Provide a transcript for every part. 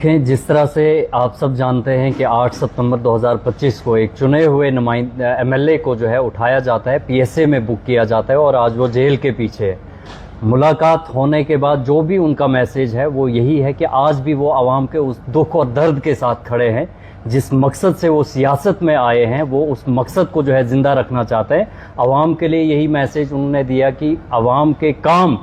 जिस तरह से आप सब जानते हैं कि 8 सितंबर 2025 को एक चुने हुए एमएलए को जो है उठाया जाता है, पीएसए में बुक किया जाता है और आज वो जेल के पीछे है। मुलाकात होने के बाद जो भी उनका मैसेज है वो यही है कि आज भी वो आवाम के उस दुख और दर्द के साथ खड़े हैं। जिस मकसद से वो सियासत में आए हैं वो उस मकसद को जो है ज़िंदा रखना चाहते हैं। आवाम के लिए यही मैसेज उन्होंने दिया कि आवाम के काम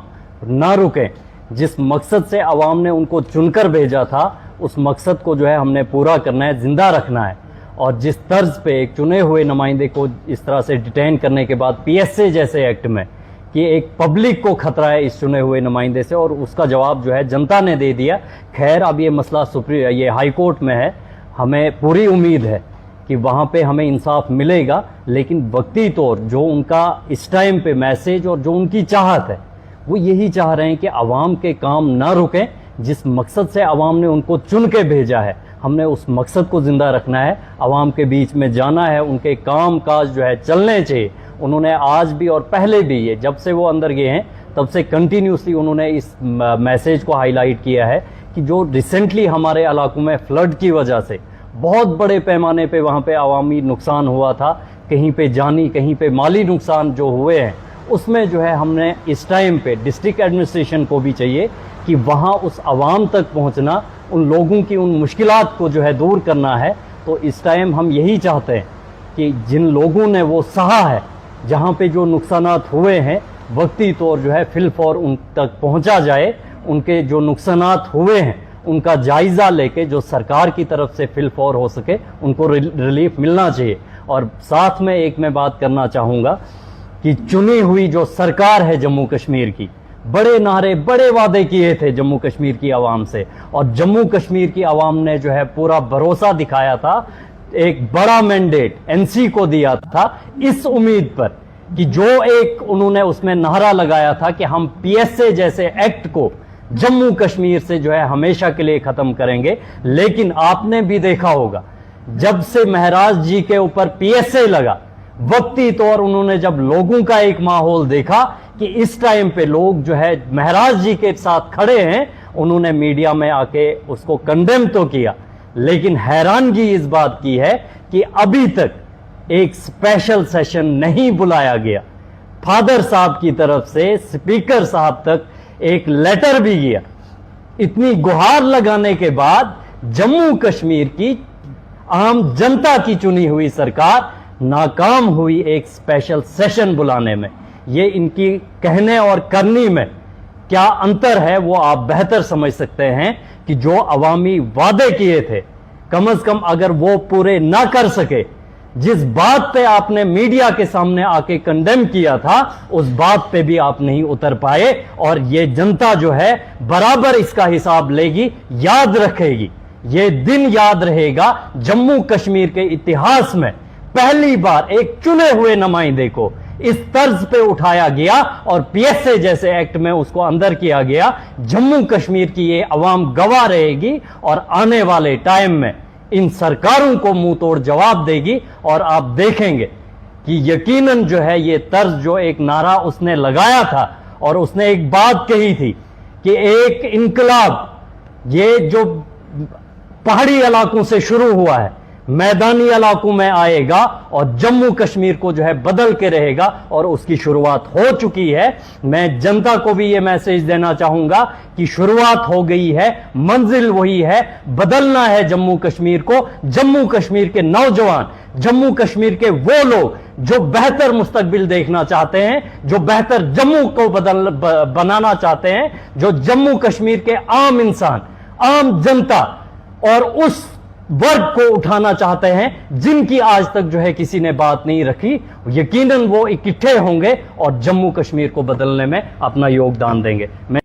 ना रुकें। जिस मकसद से आवाम ने उनको चुनकर भेजा था उस मकसद को जो है हमने पूरा करना है, ज़िंदा रखना है। और जिस तर्ज पे एक चुने हुए नुमाइंदे को इस तरह से डिटेन करने के बाद पीएसए जैसे एक्ट में कि एक पब्लिक को खतरा है इस चुने हुए नुमाइंदे से, और उसका जवाब जो है जनता ने दे दिया। खैर अब ये मसला ये हाई कोर्ट में है, हमें पूरी उम्मीद है कि वहाँ पे हमें इंसाफ मिलेगा। लेकिन वक्ती तौर जो उनका इस टाइम पे मैसेज और जो उनकी चाहत है वो यही चाह रहे हैं कि आवाम के काम ना रुकें। जिस मकसद से आवाम ने उनको चुन के भेजा है हमने उस मकसद को ज़िंदा रखना है, आवाम के बीच में जाना है, उनके काम काज जो है चलने चाहिए। उन्होंने आज भी और पहले भी ये जब से वो अंदर गए हैं तब से कंटिन्यूसली उन्होंने इस मैसेज को हाईलाइट किया है कि जो रिसेंटली हमारे इलाकों में फ्लड की वजह से बहुत बड़े पैमाने पे वहाँ पे आवामी नुकसान हुआ था, कहीं पे जानी कहीं पे माली नुकसान जो हुए हैं, उसमें जो है हमने इस टाइम पे डिस्ट्रिक्ट एडमिनिस्ट्रेशन को भी चाहिए कि वहाँ उस आवाम तक पहुँचना, उन लोगों की उन मुश्किलात को जो है दूर करना है। तो इस टाइम हम यही चाहते हैं कि जिन लोगों ने वो सहा है, जहाँ पे जो नुकसानात हुए हैं वक्ती तौर जो है फिलफौर उन तक पहुँचा जाए। उनके जो नुकसानात हुए हैं उनका जायज़ा लेके जो सरकार की तरफ से फिलफौर हो सके उनको रिलीफ मिलना चाहिए। और साथ में एक मैं बात करना चाहूँगा कि चुनी हुई जो सरकार है जम्मू कश्मीर की, बड़े नारे बड़े वादे किए थे जम्मू कश्मीर की आवाम से, और जम्मू कश्मीर की आवाम ने जो है पूरा भरोसा दिखाया था, एक बड़ा मैंडेट एनसी को दिया था इस उम्मीद पर कि जो एक उन्होंने उसमें नारा लगाया था कि हम पीएसए जैसे एक्ट को जम्मू कश्मीर से जो है हमेशा के लिए खत्म करेंगे। लेकिन आपने भी देखा होगा जब से महराज जी के ऊपर पीएसए लगा, वक्ती तौर उन्होंने जब लोगों का एक माहौल देखा कि इस टाइम पे लोग जो है महराज जी के साथ खड़े हैं, उन्होंने मीडिया में आके उसको कंडेम तो किया। लेकिन हैरानगी इस बात की है कि अभी तक एक स्पेशल सेशन नहीं बुलाया गया। फादर साहब की तरफ से स्पीकर साहब तक एक लेटर भी गया। इतनी गुहार लगाने के बाद जम्मू कश्मीर की आम जनता की चुनी हुई सरकार नाकाम हुई एक स्पेशल सेशन बुलाने में। ये इनकी कहने और करनी में क्या अंतर है वो आप बेहतर समझ सकते हैं कि जो अवामी वादे किए थे कम से कम अगर वो पूरे ना कर सके, जिस बात पे आपने मीडिया के सामने आके कंडेम किया था उस बात पे भी आप नहीं उतर पाए। और ये जनता जो है बराबर इसका हिसाब लेगी, याद रखेगी। ये दिन याद रहेगा, जम्मू कश्मीर के इतिहास में पहली बार एक चुने हुए नुमाइंदे को इस तर्ज पे उठाया गया और पीएसए जैसे एक्ट में उसको अंदर किया गया। जम्मू कश्मीर की ये अवाम गवाह रहेगी और आने वाले टाइम में इन सरकारों को मुंह तोड़ जवाब देगी। और आप देखेंगे कि यकीनन जो है ये तर्ज जो एक नारा उसने लगाया था और उसने एक बात कही थी कि एक इनकलाब ये जो पहाड़ी इलाकों से शुरू हुआ है मैदानी इलाकों में आएगा और जम्मू कश्मीर को जो है बदल के रहेगा, और उसकी शुरुआत हो चुकी है। मैं जनता को भी ये मैसेज देना चाहूंगा कि शुरुआत हो गई है, मंजिल वही है, बदलना है जम्मू कश्मीर को। जम्मू कश्मीर के नौजवान, जम्मू कश्मीर के वो लोग जो बेहतर मुस्तकबिल देखना चाहते हैं, जो बेहतर जम्मू को बनाना चाहते हैं, जो जम्मू कश्मीर के आम इंसान, आम जनता और उस वर्ग को उठाना चाहते हैं जिनकी आज तक जो है किसी ने बात नहीं रखी, यकीनन वो इकट्ठे होंगे और जम्मू कश्मीर को बदलने में अपना योगदान देंगे।